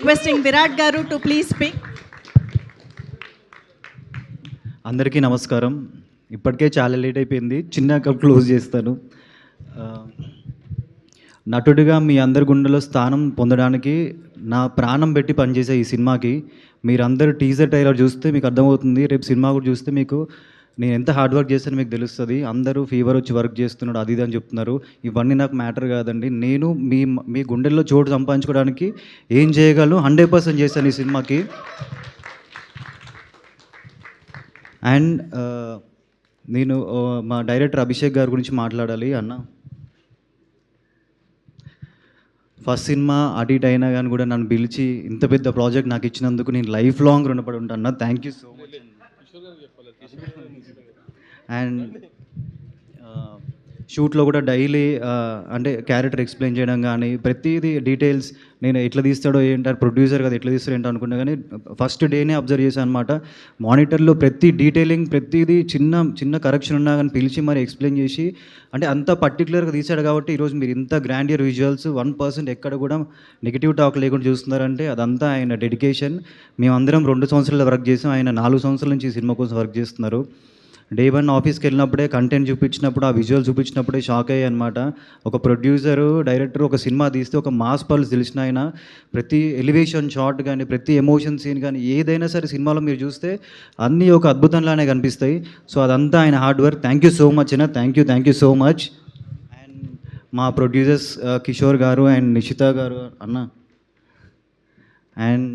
Requesting Virat Garu to please speak. అందరికీ నమస్కారం. ఇప్పటికే చాలా లేట్ అయిపోయింది, చిన్నగా క్లోజ్ చేస్తాను. నటుడిగా మీ అందరి గుండెలో స్థానం పొందడానికి నా ప్రాణం పెట్టి పనిచేసే ఈ సినిమాకి మీరందరూ టీజర్ ట్రైలర్ చూస్తే మీకు అర్థమవుతుంది. రేపు సినిమా కూడా చూస్తే మీకు నేను ఎంత హార్డ్ వర్క్ చేస్తానో మీకు తెలుస్తుంది. అందరూ ఫీవర్ వచ్చి వర్క్ చేస్తున్నాడు అది ఇది అని చెప్తున్నారు. ఇవన్నీ నాకు మ్యాటర్ కాదండి. నేను మీ మీ గుండెల్లో చోటు సంపాదించుకోవడానికి ఏం చేయగలను 100% చేశాను ఈ సినిమాకి. అండ్ నేను మా డైరెక్టర్ అభిషేక్ గారి గురించి మాట్లాడాలి అన్న. ఫస్ట్ సినిమా అటు ఇటు అయినా కానీ కూడా నన్ను పిలిచి ఇంత పెద్ద ప్రాజెక్ట్ నాకు ఇచ్చినందుకు నేను లైఫ్ లాంగ్ రుణపడి ఉంటాను అన్న. Thank you so much. And షూట్లో కూడా డైలీ అంటే క్యారెక్టర్ ఎక్స్ప్లెయిన్ చేయడం కానీ ప్రతిదీ డీటెయిల్స్ నేను ఎట్లా తీస్తాడో ఏంటారు ప్రొడ్యూసర్ కదా ఎట్లా తీస్తాడో ఏంటో అనుకున్నా కానీ ఫస్ట్ డేనే అబ్జర్వ్ చేశాను అనమాట. మానిటర్లో ప్రతి డీటెయిలింగ్ ప్రతిదీ చిన్న చిన్న కరెక్షన్ ఉన్నా కానీ పిలిచి మరి ఎక్స్ప్లెయిన్ చేసి అంటే అంత పర్టికులర్గా తీశాడు కాబట్టి ఈరోజు మీరు ఇంత గ్రాండియర్ విజువల్స్ 1% ఎక్కడ కూడా నెగిటివ్ టాక్ లేకుండా చూస్తున్నారంటే అదంతా ఆయన డెడికేషన్. మేమందరం 2 సంవత్సరాలు వర్క్ చేసాం, ఆయన 4 సంవత్సరాల నుంచి ఈ సినిమా కోసం వర్క్ చేస్తున్నారు. డే 1 ఆఫీస్కి వెళ్ళినప్పుడే కంటెంట్ చూపించినప్పుడు ఆ విజువల్ చూపించినప్పుడే షాక్ అయ్యాయి అనమాట. ఒక ప్రొడ్యూసరు డైరెక్టర్ ఒక సినిమా తీస్తే ఒక మాస్ పల్స్ తెలిసిన ఆయన ప్రతి ఎలివేషన్ షాట్ కానీ ప్రతి ఎమోషన్ సీన్ కానీ ఏదైనా సరే సినిమాలో మీరు చూస్తే అన్నీ ఒక అద్భుతంలానే కనిపిస్తాయి. సో అదంతా ఆయన hard work. Thank you so much అన్న. Thank you so much. And మా ప్రొడ్యూసర్స్ కిషోర్ గారు అండ్ నిషిత గారు అన్న. అండ్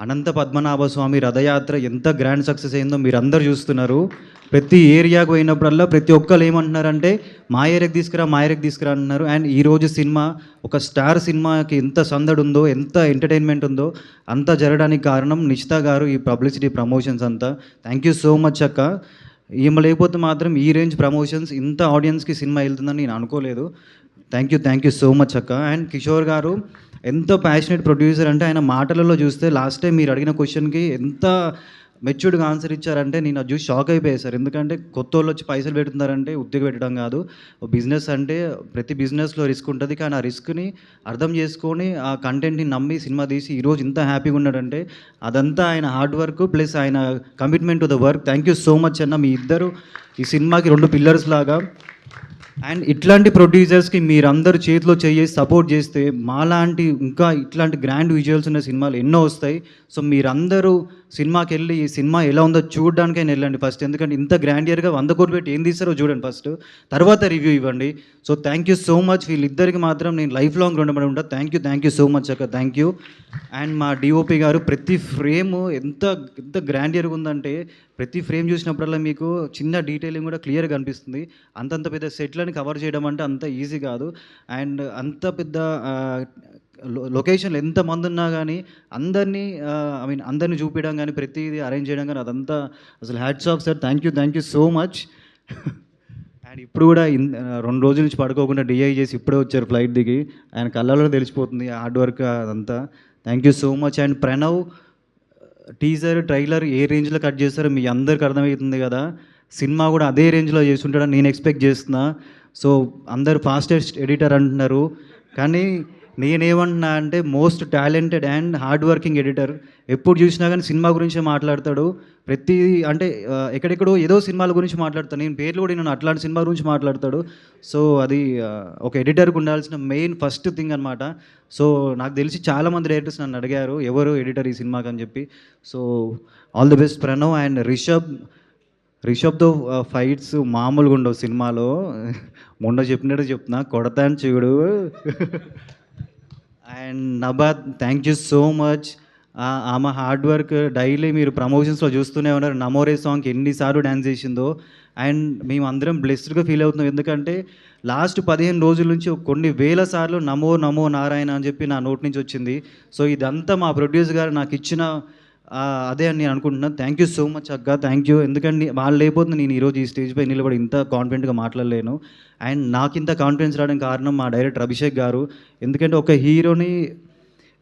అనంత పద్మనాభ స్వామి రథయాత్ర ఎంత గ్రాండ్ సక్సెస్ అయిందో మీరు అందరు చూస్తున్నారు. ప్రతి ఏరియాకు పోయినప్పుడల్లా ప్రతి ఒక్కరు ఏమంటున్నారంటే మా ఏరియాకి తీసుకురా అంటున్నారు. అండ్ ఈరోజు సినిమా ఒక స్టార్ సినిమాకి ఎంత సందడి ఉందో ఎంత ఎంటర్టైన్మెంట్ ఉందో అంతా జరగడానికి కారణం నిషిత గారు, ఈ పబ్లిసిటీ ప్రమోషన్స్ అంతా. థ్యాంక్ యూ సో మచ్ అక్క. ఈమె లేకపోతే మాత్రం ఈ రేంజ్ ప్రమోషన్స్ ఇంత ఆడియన్స్కి సినిమా వెళ్తుందని నేను అనుకోలేదు. థ్యాంక్ యూ సో మచ్ అక్క. అండ్ కిషోర్ గారు ఎంతో ప్యాషనెట్ ప్రొడ్యూసర్ అంటే ఆయన మాటలలో చూస్తే లాస్ట్ టైం మీరు అడిగిన క్వశ్చన్కి ఎంత మెచ్యూర్డ్గా ఆన్సర్ ఇచ్చారంటే నేను అది చూసి షాక్ అయిపోయాను సార్. ఎందుకంటే కొత్త వాళ్ళు వచ్చి పైసలు పెడుతున్నారంటే ఉద్యోగం పెట్టడం కాదు. బిజినెస్ అంటే ప్రతి బిజినెస్లో రిస్క్ ఉంటుంది, కానీ ఆ రిస్క్ని అర్థం చేసుకొని ఆ కంటెంట్ని నమ్మి సినిమా తీసి ఈరోజు ఇంత హ్యాపీగా ఉన్నాడంటే అదంతా ఆయన హార్డ్ వర్క్ ప్లస్ ఆయన commitment to the work. Thank you so much అన్న. మీ ఇద్దరు ఈ సినిమాకి 2 పిల్లర్స్ లాగా. అండ్ ఇట్లాంటి ప్రొడ్యూసర్స్కి మీరందరూ చేతిలో చేసి సపోర్ట్ చేస్తే మాలాంటి ఇంకా ఇట్లాంటి గ్రాండ్ విజువల్స్ ఉన్న సినిమాలు ఎన్నో వస్తాయి. సో మీరందరూ సినిమాకి వెళ్ళి ఈ సినిమా ఎలా ఉందో చూడడానికైనా వెళ్ళండి ఫస్ట్. ఎందుకంటే ఇంత గ్రాండియర్గా 100 కోట్లు పెట్టి ఏం తీస్తారో చూడండి ఫస్ట్, తర్వాత రివ్యూ ఇవ్వండి. So thank you so much. వీళ్ళిద్దరికి మాత్రం నేను లైఫ్ లాంగ్ రుణపడి ఉంటా. థ్యాంక్ యూ సో మచ్ అక్క. Thank you. అండ్ మా డిఓపి గారు ప్రతి ఫ్రేమ్ ఎంత ఎంత గ్రాండియర్గా ఉందంటే ప్రతి ఫ్రేమ్ చూసినప్పుడల్లా మీకు చిన్న డీటెయిలింగ్ కూడా క్లియర్గా కనిపిస్తుంది. అంతంత పెద్ద సెట్లని కవర్ చేయడం అంటే అంత ఈజీ కాదు. అండ్ అంత పెద్ద లొకేషన్లు ఎంతమంది ఉన్నా కానీ అందరినీ అందరినీ చూపించడం కానీ ప్రతిదీ అరేంజ్ చేయడం కానీ అదంతా అసలు hats off sir. Thank you so much. And ఇప్పుడు కూడా 2 రోజుల నుంచి పడుకోకుండా డిఐ చేసి ఇప్పుడే వచ్చారు ఫ్లైట్ దిగి. ఆయన కళ్ళలో తెలిసిపోతుంది హార్డ్ వర్క్ అదంతా. Thank you so much. And Pranav teaser trailer ఏ రేంజ్లో కట్ చేస్తారో మీ అందరికి అర్థమవుతుంది కదా. సినిమా కూడా అదే రేంజ్లో చేసి ఉంటాడని నేను ఎక్స్పెక్ట్ చేస్తున్నా. సో అందరు ఫాస్టెస్ట్ ఎడిటర్ అంటున్నారు, కానీ నేనేమంటున్నా అంటే most talented and hard working editor. ఎప్పుడు చూసినా కానీ సినిమా గురించే మాట్లాడతాడు. ప్రతి అంటే ఎక్కడెక్కడో ఏదో సినిమాల గురించి మాట్లాడతాను, నేను పేర్లు కూడా నేను అట్లాంటి సినిమా గురించి మాట్లాడతాడు. సో అది ఒక ఎడిటర్కి ఉండాల్సిన మెయిన్ ఫస్ట్ థింగ్ అనమాట. సో నాకు తెలిసి చాలామంది డైరెక్టర్స్ నన్ను అడిగారు ఎవరు ఎడిటర్ ఈ సినిమాకి అని చెప్పి. So all the best Pranav. And రిషబ్తో ఫైట్స్ మామూలుగా ఉండవు సినిమాలో. మొన్న చెప్పినట్టు చెప్తున్నా, కొడతాను చూడు. అండ్ నబాద్ థ్యాంక్ యూ సో మచ్. ఆమె హార్డ్ వర్క్ డైలీ మీరు ప్రమోషన్స్లో చూస్తూనే ఉన్నారు. నమోరే సాంగ్కి ఎన్నిసార్లు డ్యాన్స్ చేసిందో. అండ్ మేము అందరం బ్లెస్డ్గా ఫీల్ అవుతున్నాం, ఎందుకంటే లాస్ట్ 15 రోజుల నుంచి కొన్ని వేల సార్లు నమో నమో నారాయణ అని చెప్పి నా నోటి నుంచి వచ్చింది. సో ఇదంతా మా ప్రొడ్యూసర్ గారు నాకు ఇచ్చిన అదే అని నేను అనుకుంటున్నాను. థ్యాంక్ యూ సో మచ్ అక్క. Thank you. ఎందుకంటే వాళ్ళు లేకపోతే నేను ఈరోజు ఈ స్టేజ్ పై నిలబడి ఇంత కాన్ఫిడెంట్గా మాట్లాడలేను. అండ్ నాకు ఇంత కాన్ఫిడెన్స్ రావడానికి కారణం మా డైరెక్టర్ అభిషేక్ గారు. ఎందుకంటే ఒక హీరోని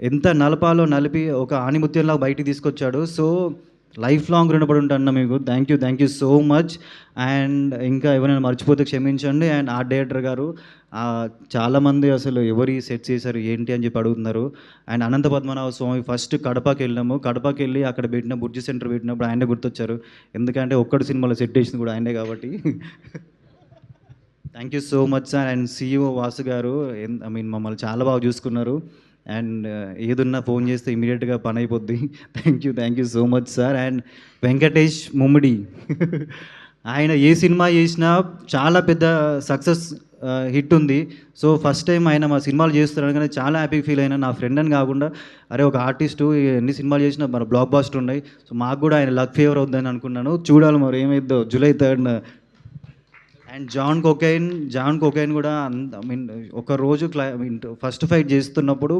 ఎంత నలపాలో నలిపి ఒక ఆణిముత్యంలా బయటికి తీసుకొచ్చాడు. సో లైఫ్ లాంగ్ రుణపడి ఉంటాను మీకు. Thank you so much. And ఇంకా ఎవరైనా మర్చిపోతే క్షమించండి. అండ్ ఆర్ట్ డైరెక్టర్ గారు, చాలామంది అసలు ఎవరు ఈ సెట్ చేశారు ఏంటి అని చెప్పి అడుగుతున్నారు. అండ్ అనంత పద్మనాభ స్వామి ఫస్ట్ కడపకి వెళ్ళాము. కడపకి వెళ్ళి అక్కడ పెట్టిన బుర్జి సెంటర్ పెట్టినప్పుడు ఆయనే గుర్తొచ్చారు. ఎందుకంటే ఒక్కటి సినిమాలో సెట్ చేసింది కూడా ఆయనే కాబట్టి. Thank you so much sir. And CEO Vasu గారు, ఐ మీన్ మమ్మల్ని చాలా బాగా చూసుకున్నారు. అండ్ ఏదున్నా ఫోన్ చేస్తే ఇమీడియట్గా పని అయిపోద్ది. Thank you so much sir. And Venkatesh Mummidi, ఆయన ఏ సినిమా చేసినా చాలా పెద్ద సక్సెస్ హిట్ ఉంది. సో ఫస్ట్ టైం ఆయన మా సినిమాలు చేస్తున్నాడు కానీ చాలా హ్యాపీ ఫీల్ అయినా. నా ఫ్రెండ్ అని కాకుండా అరే ఒక ఆర్టిస్టు ఎన్ని సినిమాలు చేసినా మన బ్లాక్ బాస్టర్ ఉన్నాయి. సో మాకు కూడా ఆయన లక్ ఫేవర్ అవుద్దని అనుకున్నాను. చూడాలి మరి ఏమైద్దో July 3rd. And John Kokken కూడా ఐ మీన్ ఒక రోజు ఫస్ట్ ఫైట్ చేస్తున్నప్పుడు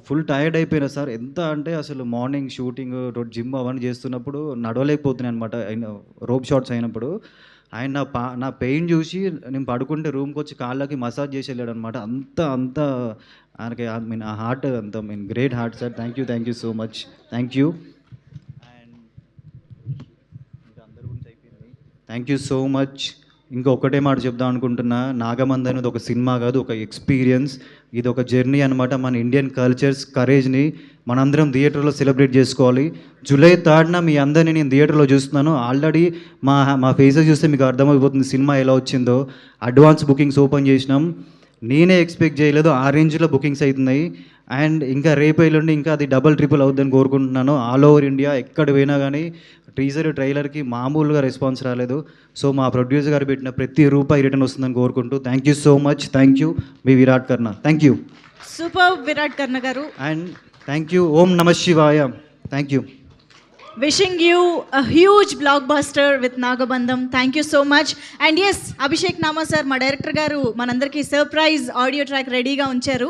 ఫుల్ టైర్డ్ అయిపోయినా సార్. ఎంత అంటే అసలు మార్నింగ్ షూటింగ్, జిమ్ అవన్నీ చేస్తున్నప్పుడు నడవలేకపోతున్నాయి అనమాట. రోప్ షాట్స్ అయినప్పుడు ఆయన నా పెయిన్ చూసి నేను పడుకుంటే రూమ్కి వచ్చి కాళ్ళకి మసాజ్ చేసి వెళ్ళాడు అనమాట. అంత ఆయనకి ఐ మీన్ ఆ హార్ట్ అంత great heart sir. Thank you so much. Thank you. And ఇంకా అందరి గురించి అయిపోయింది. Thank you so much. ఇంకొకటే మాట చెప్దాం అనుకుంటున్నా. నాగమంది అనేది ఒక సినిమా కాదు, ఒక ఎక్స్పీరియన్స్. ఇది ఒక జర్నీ అనమాట. మన ఇండియన్ కల్చర్స్ కరేజ్ని మనందరం థియేటర్లో సెలబ్రేట్ చేసుకోవాలి. July 3rd మీ అందరినీ నేను థియేటర్లో చూస్తున్నాను. ఆల్రెడీ మా ఫేసెస్ చూస్తే మీకు అర్థమైపోతుంది సినిమా ఎలా వచ్చిందో. అడ్వాన్స్ బుకింగ్స్ ఓపెన్ చేసినాం. నేనే ఎక్స్పెక్ట్ చేయలేదు ఆ రేంజ్లో బుకింగ్స్ అవుతున్నాయి. అండ్ ఇంకా రేపు ఎల్లుండి ఇంకా అది డబల్ ట్రిపుల్ అవుతుందని కోరుకుంటున్నాను. ఆల్ ఓవర్ ఇండియా ఎక్కడ పోయినా కానీ ట్రైలర్కి మామూలుగా రెస్పాన్స్ రాలేదు. సో మా ప్రొడ్యూసర్ గారు పెట్టిన ప్రతి రూపాయి రిటర్న్ వస్తుందని కోరుకుంటూ thank you so much. Thank you మీ Virat Karna. Thank you. Super Virat Karna garu. And thank you. Om Namah Shivaya. Thank you. Wishing you a huge blockbuster with Nagabandham. Thank you so much. And yes, Abhishek Nama sir, మా director గారు మనందరికీ surprise audio track రెడీగా ఉంచారు.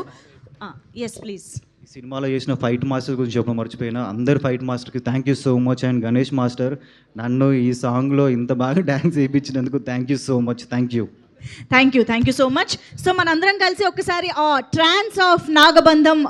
Yes please. ఈ సినిమాలో చేసిన fight master గురించి చెప్పడం మర్చిపోయినా. అందరు ఫైట్ మాస్టర్కి thank you so much. And Ganesh master నన్ను ఈ సాంగ్లో ఇంత బాగా డ్యాన్స్ వేయించినందుకు thank you so much. Thank you so much. So మనందరం కలిసి ఒక్కసారి ట్రాన్స్ ఆఫ్ నాగబంధం